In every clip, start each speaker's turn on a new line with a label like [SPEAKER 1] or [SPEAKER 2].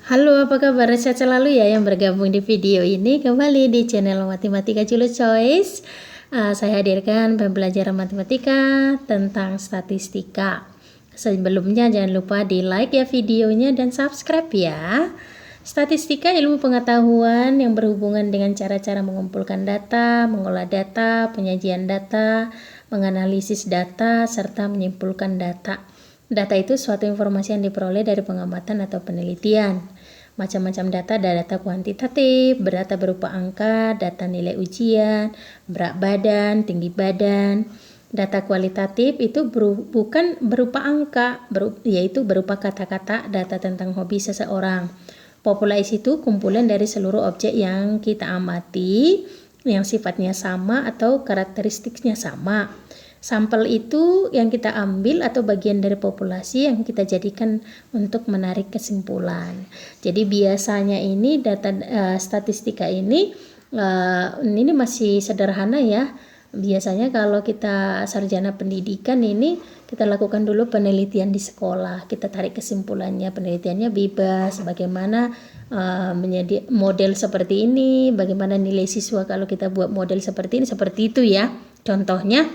[SPEAKER 1] Halo, apa kabar? Sehat selalu ya yang bergabung di video ini kembali di channel Matematika Julius Choice. Saya hadirkan pembelajaran matematika tentang statistika. Sebelumnya jangan lupa di like ya videonya dan subscribe ya. Statistika ilmu pengetahuan yang berhubungan dengan cara-cara mengumpulkan data, mengolah data, penyajian data, menganalisis data, serta menyimpulkan data. Data itu suatu informasi yang diperoleh dari pengamatan atau penelitian. Macam-macam data, ada data kuantitatif, data berupa angka, data nilai ujian, berat badan, tinggi badan. Data kualitatif itu bukan berupa angka, yaitu berupa kata-kata, data tentang hobi seseorang. Populasi itu kumpulan dari seluruh objek yang kita amati, yang sifatnya sama atau karakteristiknya sama. Sampel itu yang kita ambil atau bagian dari populasi yang kita jadikan untuk menarik kesimpulan. Jadi biasanya ini data statistika ini masih sederhana ya. Biasanya kalau kita sarjana pendidikan ini kita lakukan dulu penelitian di sekolah. Kita tarik kesimpulannya, penelitiannya bebas. Bagaimana menjadi model seperti ini, bagaimana nilai siswa kalau kita buat model seperti ini, seperti itu ya. Contohnya.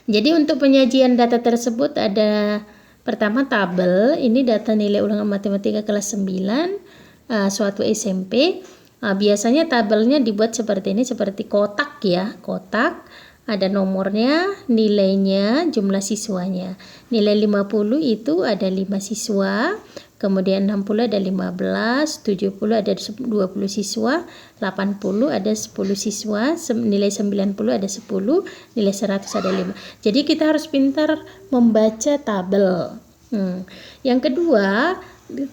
[SPEAKER 1] Jadi untuk penyajian data tersebut ada pertama tabel, ini data nilai ulangan matematika kelas 9 suatu SMP. Biasanya tabelnya dibuat seperti ini, seperti kotak ya, kotak. Ada nomornya, nilainya, jumlah siswanya. Nilai 50 itu ada 5 siswa. Kemudian 60 ada 15, 70 ada 20 siswa, 80 ada 10 siswa, nilai 90 ada 10, nilai 100 ada 5. Jadi kita harus pintar membaca tabel. Yang kedua,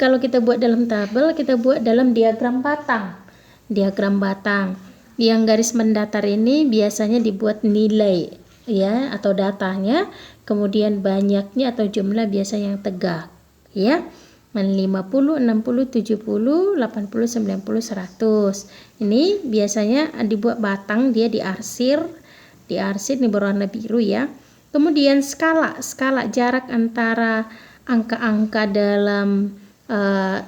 [SPEAKER 1] kalau kita buat dalam tabel, kita buat dalam diagram batang. Diagram batang. Yang garis mendatar ini biasanya dibuat nilai ya atau datanya, kemudian banyaknya atau jumlah biasa yang tegak ya. 50, 60, 70, 80, 90, 100. Ini biasanya dibuat batang, dia diarsir ini berwarna biru ya. Kemudian skala jarak antara angka-angka dalam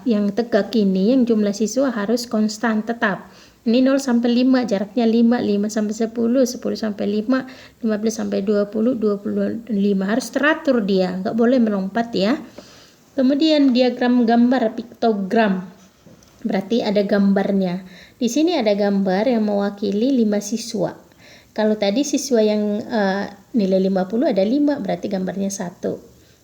[SPEAKER 1] yang tegak ini, yang jumlah siswa harus konstan tetap. Ini 0 sampai 5, jaraknya 5, 5 sampai 10, 10 sampai 5, 15 sampai 20, 25. Harus teratur dia, nggak boleh melompat ya. Kemudian diagram gambar, piktogram, berarti ada gambarnya. Di sini ada gambar yang mewakili 5 siswa. Kalau tadi siswa yang nilai 50 ada 5, berarti gambarnya 1.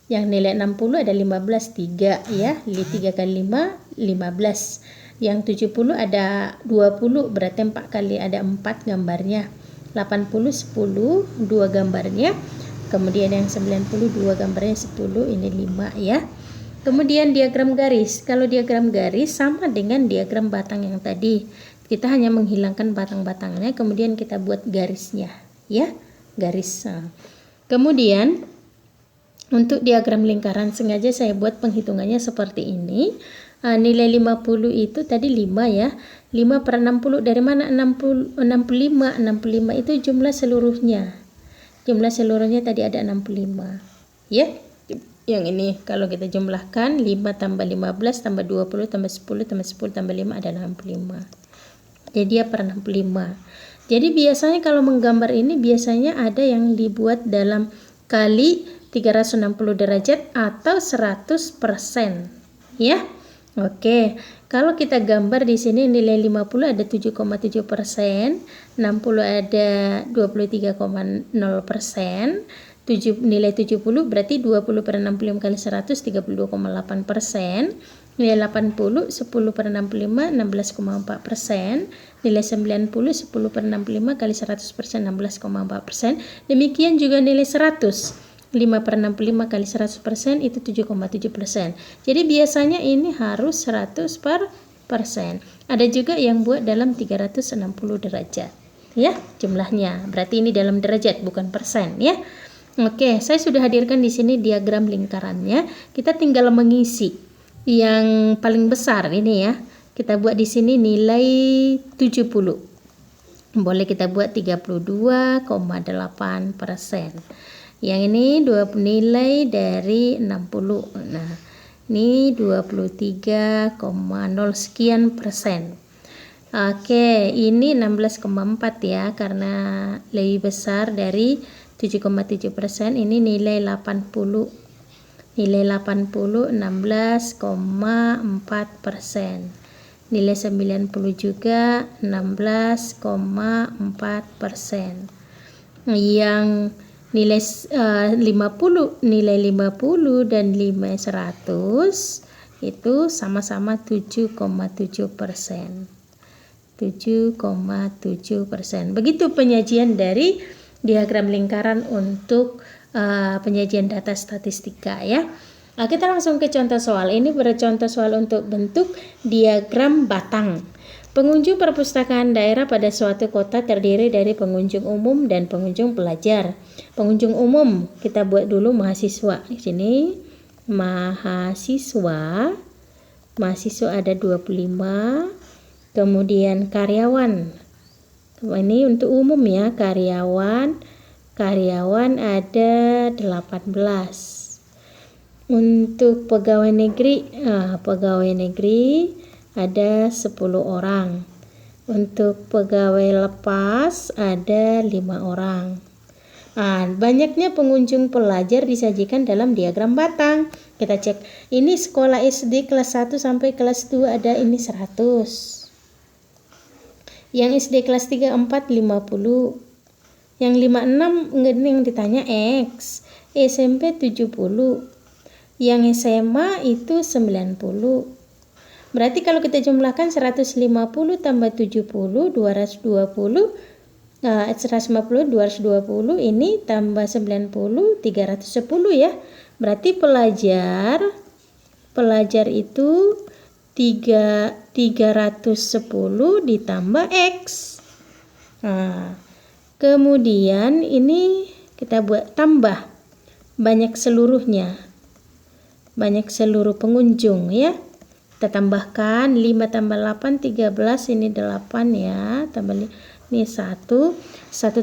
[SPEAKER 1] Yang nilai 60 ada 15, 3 ya, 3 kali 5, 15. Yang 70 ada 20, berarti 4 kali ada 4 gambarnya. 80, 10, 2 gambarnya. Kemudian yang 92 gambarnya 10, ini 5 ya. Kemudian diagram garis. Kalau diagram garis sama dengan diagram batang yang tadi. Kita hanya menghilangkan batang-batangnya, kemudian kita buat garisnya, ya, garis. Kemudian untuk diagram lingkaran sengaja saya buat penghitungannya seperti ini. Nilai 50 itu tadi 5 ya. 5 per 60 dari mana? 65 itu jumlah seluruhnya. Jumlah seluruhnya tadi ada 65. Ya. Yang ini kalau kita jumlahkan 5 tambah 15 tambah 20 tambah 10 tambah 10 tambah 5 ada 65. Jadi dia per 65. Jadi biasanya kalau menggambar ini biasanya ada yang dibuat dalam kali 360 derajat atau 100%. Ya. Oke. Kalau kita gambar di sini nilai 50 ada 7,7%, 60 ada 23,0%. Nilai 70 berarti 20 per 65 kali 100 32,8%. Nilai 80 10 per 65 16,4%. Nilai 90 10 per 65 kali 100% 16,4%. Demikian juga nilai 100 5 per 65 kali 100% itu 7,7%. Jadi biasanya ini harus 100%. Ada juga yang buat dalam 360 derajat ya jumlahnya. Berarti ini dalam derajat bukan persen ya. Oke, saya sudah hadirkan di sini diagram lingkarannya. Kita tinggal mengisi yang paling besar ini ya. Kita buat di sini nilai 70. Boleh kita buat 32,8%. Yang ini 2 nilai dari 60. Nah, Ini 23,0 sekian persen. Oke, ini 16,4 ya, karena lebih besar dari 7,7%. Ini nilai 80. Nilai 80 16,4%. Nilai 90 juga 16,4%. Yang nilai 50, nilai 50 dan nilai 100 itu sama-sama 7,7%. 7,7%. Begitu penyajian dari diagram lingkaran untuk penyajian data statistika ya. Nah, kita langsung ke contoh soal. Ini bercontoh soal untuk bentuk diagram batang. Pengunjung perpustakaan daerah pada suatu kota terdiri dari pengunjung umum dan pengunjung pelajar. Pengunjung umum kita buat dulu mahasiswa. Di sini mahasiswa. Mahasiswa ada 25. Kemudian karyawan. Ini untuk umum ya, karyawan ada 18. Untuk pegawai negeri ada 10 orang. Untuk pegawai lepas ada 5 orang. Banyaknya pengunjung pelajar disajikan dalam diagram batang. Kita cek. Ini sekolah SD kelas 1 sampai kelas 2 ada ini 100. Yang SD kelas 3 4 50. Yang 56 ini yang ditanya X. SMP 70. Yang SMA itu 90. Berarti kalau kita jumlahkan 150 tambah 70 220. 150 220 ini tambah 90 310 ya. Berarti pelajar itu 310 ditambah X. Kemudian ini kita buat tambah banyak seluruhnya. Banyak seluruh pengunjung ya. Kita tambahkan 5 tambah 8 13, ini 8 ya, tambah ini 1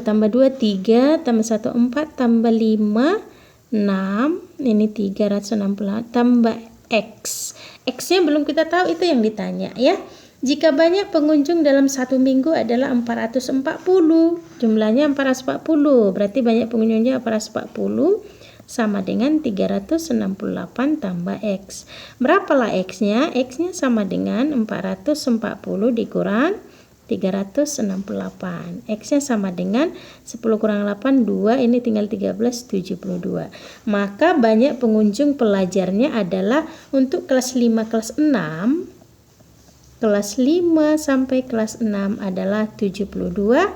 [SPEAKER 1] tambah 2 3 tambah 1 4 tambah 5 6, ini 360 tambah X. X-nya belum kita tahu, itu yang ditanya ya. Jika banyak pengunjung dalam 1 minggu adalah 440. Jumlahnya 440, berarti banyak pengunjungnya 440 sama dengan 368 tambah X. Berapalah X-nya? X-nya sama dengan 440 dikurang 368. X-nya sama dengan 10 kurang 8, 2. Ini tinggal 13, 72. Maka banyak pengunjung pelajarnya adalah untuk kelas 5, kelas 6. Kelas 5 sampai kelas 6 adalah 72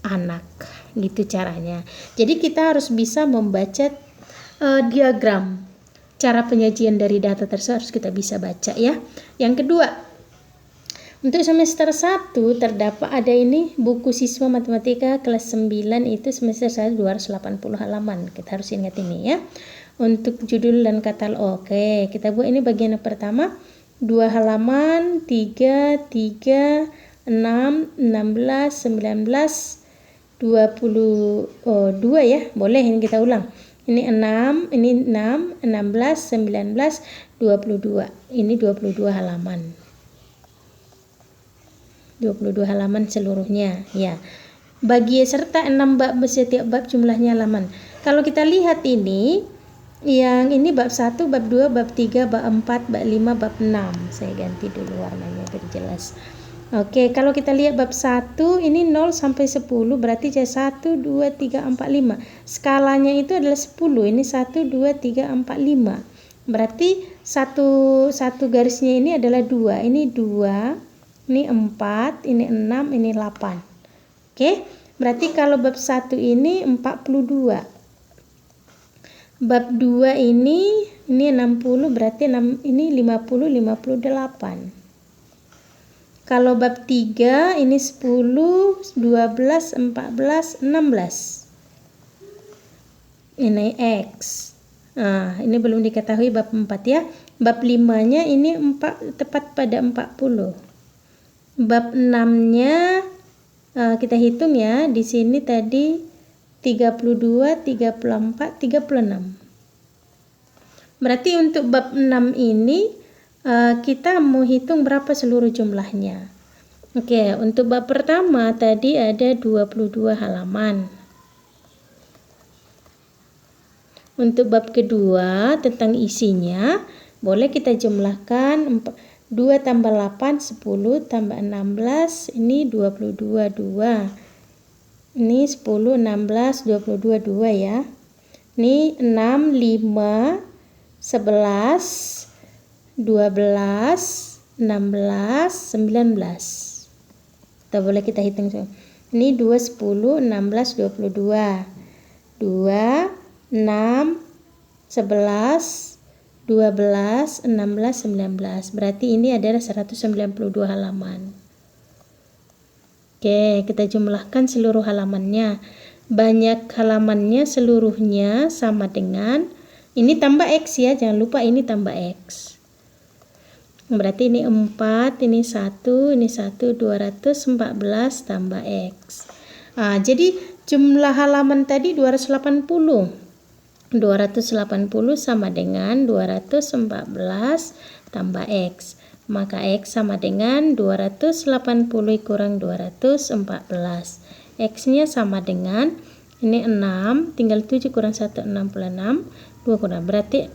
[SPEAKER 1] anak. Gitu caranya. Jadi kita harus bisa membaca diagram. Cara penyajian dari data tersebut harus kita bisa baca ya. Yang kedua, untuk semester 1 terdapat ada ini buku siswa matematika kelas 9 itu semester 1 280 halaman. Kita harus ingat ini ya. Untuk judul dan katalog. Oke, kita buat ini bagian yang pertama. 2 halaman, 3, 3, 6, 16, 19, 22 ya. Boleh ini kita ulang. Ini 6, ini 6, 16, 19, 22. Ini 22 halaman. 22 halaman seluruhnya ya. Bagi serta 6 bab, setiap bab jumlahnya halaman. Kalau kita lihat ini, yang ini bab 1, bab 2, bab 3, bab 4, bab 5, bab 6. Saya ganti dulu warnanya biar jelas. Oke, kalau kita lihat bab 1 ini 0 sampai 10, berarti 1 2 3 4 5. Skalanya itu adalah 10. Ini 1 2 3 4 5. Berarti satu garisnya ini adalah 2. Ini 2, ini 4, ini 6, ini 8. Oke. Berarti kalau bab 1 ini 42. Bab 2 ini 60, berarti ini 50 58. Kalau bab 3 ini 10, 12, 14, 16. Ini X. Nah, ini belum diketahui bab 4 ya. Bab 5-nya ini 4 tepat pada 40. Bab 6-nya kita hitung ya. Di sini tadi 32, 34, 36. Berarti untuk bab 6 ini kita mau hitung berapa seluruh jumlahnya. Oke, untuk bab pertama tadi ada 22 halaman. Untuk bab kedua tentang isinya, boleh kita jumlahkan 2 tambah 8, 10 tambah 16, ini 22, 2. Ini 10, 16, 22, 2 ya. Ini 6, 5, 11, 12, 16, 19. Boleh kita hitung. Ini 2, 10, 16, 22. 2, 6, 11, 12, 16, 19. Berarti ini adalah 192 halaman. Oke, kita jumlahkan seluruh halamannya. Banyak halamannya seluruhnya sama dengan, ini tambah X ya, jangan lupa ini tambah X. Berarti ini 4, ini 1, ini 1, 214 tambah X. Jadi jumlah halaman tadi 280. 280 sama dengan 214 tambah X. Maka X sama dengan 280 kurang 214. X-nya sama dengan, ini 6, tinggal 7 kurang 1, 66. 2 kurang, berarti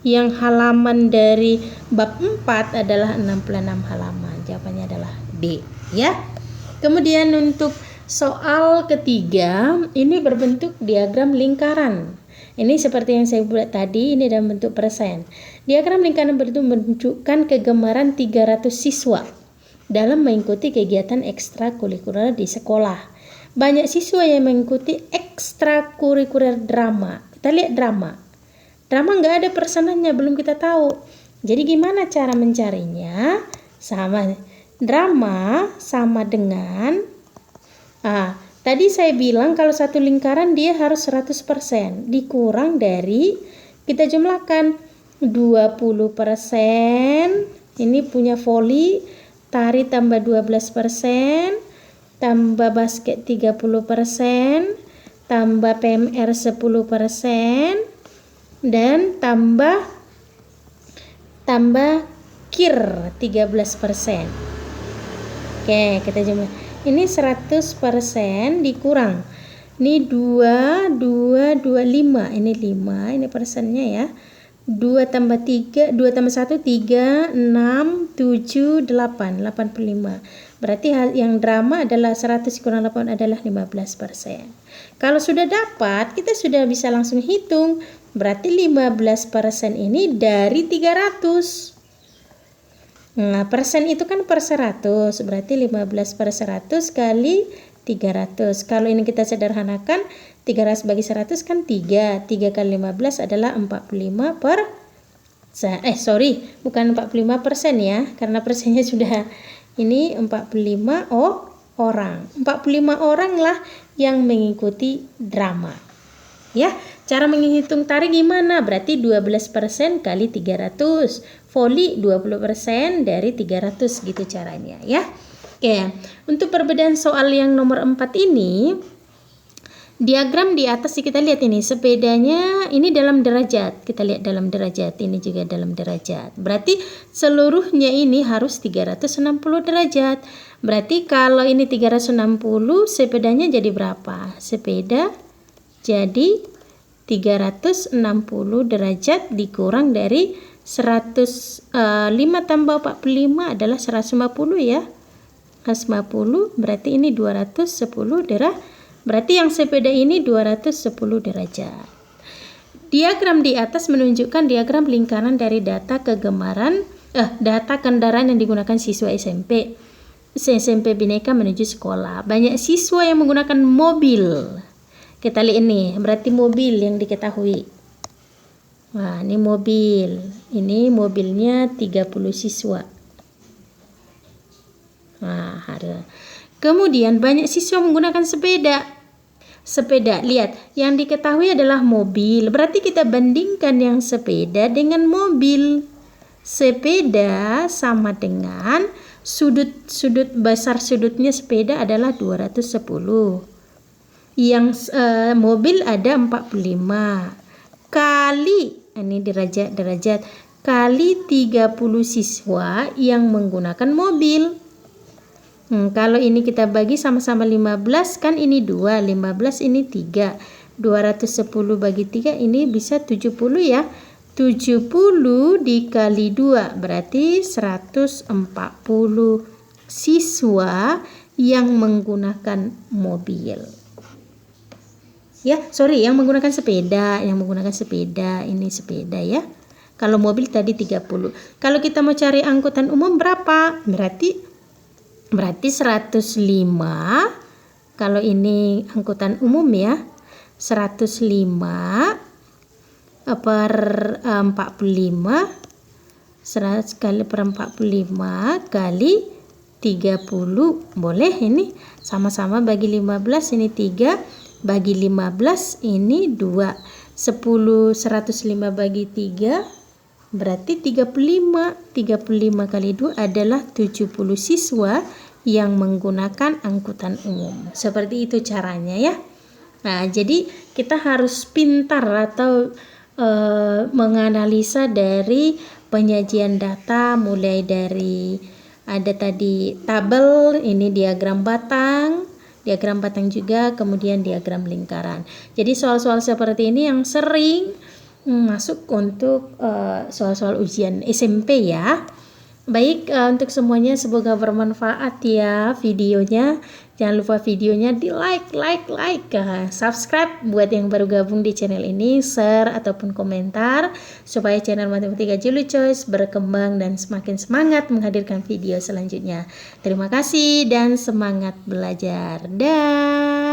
[SPEAKER 1] yang halaman dari bab 4 adalah 66 halaman. Jawabannya adalah B ya. Kemudian untuk soal ketiga, ini berbentuk diagram lingkaran. Ini seperti yang saya buat tadi, ini dalam bentuk persen. Diagram lingkaran itu menunjukkan kegemaran 300 siswa dalam mengikuti kegiatan ekstrakurikuler di sekolah. Banyak siswa yang mengikuti ekstrakurikuler drama. Kita lihat drama. Drama nggak ada persenannya, belum kita tahu. Jadi gimana cara mencarinya? Sama drama sama dengan tadi saya bilang kalau satu lingkaran dia harus 100%, dikurang dari, kita jumlahkan 20%, ini punya voli, tari tambah 12%, tambah basket 30%, tambah PMR 10%, dan tambah kir 13%. Oke, kita jumlah. Ini 100% dikurang. Ini 2, 5. Ini 5, ini persennya ya. 2 tambah 3, 2 tambah 1, 3, 6, 7, 8, 85. Berarti yang drama adalah 100 kurang 8 adalah 15%. Kalau sudah dapat, kita sudah bisa langsung hitung. Berarti 15% ini dari 300. Nah, persen itu kan per 100. Berarti 15 per 100 kali 300. Kalau ini kita sederhanakan, 300 bagi 100 kan 3. 3 kali 15 adalah 45 per... bukan 45% ya. Karena persennya sudah ini 45 orang. 45 orang lah yang mengikuti drama. Ya, cara menghitung tari gimana? Berarti 12% kali 300. Voli 20% dari 300 gitu caranya ya. Oke, untuk perbedaan soal yang nomor 4 ini, diagram di atas kita lihat ini, sepedanya ini dalam derajat. Kita lihat dalam derajat, ini juga dalam derajat. Berarti seluruhnya ini harus 360 derajat. Berarti kalau ini 360, sepedanya jadi berapa? Sepeda jadi 360 derajat dikurang dari 105 tambah 45 adalah 150 ya. 150 berarti ini 210 derajat. Berarti yang sepeda ini 210 derajat. Diagram di atas menunjukkan diagram lingkaran dari data kendaraan yang digunakan siswa SMP Bhinneka menuju sekolah. Banyak siswa yang menggunakan mobil. Kita lihat ini, berarti mobil yang diketahui. Nah, ini mobil. Ini mobilnya 30 siswa. Nah, kemudian banyak siswa menggunakan sepeda. Lihat, yang diketahui adalah mobil. Berarti kita bandingkan yang sepeda dengan mobil. Sepeda sama dengan sudut besar sudutnya sepeda adalah 210. Yang mobil ada 45 kali ini derajat kali 30 siswa yang menggunakan mobil. Kalau ini kita bagi sama-sama 15, kan ini 2, 15 ini 3. 210 bagi 3 ini bisa 70 ya. 70 dikali 2 berarti 140 siswa yang menggunakan mobil. Yang menggunakan sepeda, ini sepeda ya. Kalau mobil tadi 30. Kalau kita mau cari angkutan umum berapa? Berarti 105. Kalau ini angkutan umum ya, 105 per 45, 100 kali per 45 kali 30. Boleh ini sama-sama bagi 15, ini 3, bagi 15 ini 2. 105 bagi 3 berarti 35. 35 kali 2 adalah 70 siswa yang menggunakan angkutan umum. Seperti itu caranya ya. Nah, jadi kita harus pintar atau menganalisa dari penyajian data, mulai dari ada tadi tabel, ini diagram batang juga, kemudian diagram lingkaran. Jadi soal-soal seperti ini yang sering masuk untuk soal-soal ujian SMP ya. Baik, untuk semuanya semoga bermanfaat ya videonya. Jangan lupa videonya di like, subscribe buat yang baru gabung di channel ini, share ataupun komentar supaya channel Matematika Julie Choice berkembang dan semakin semangat menghadirkan video selanjutnya. Terima kasih dan semangat belajar. Dah.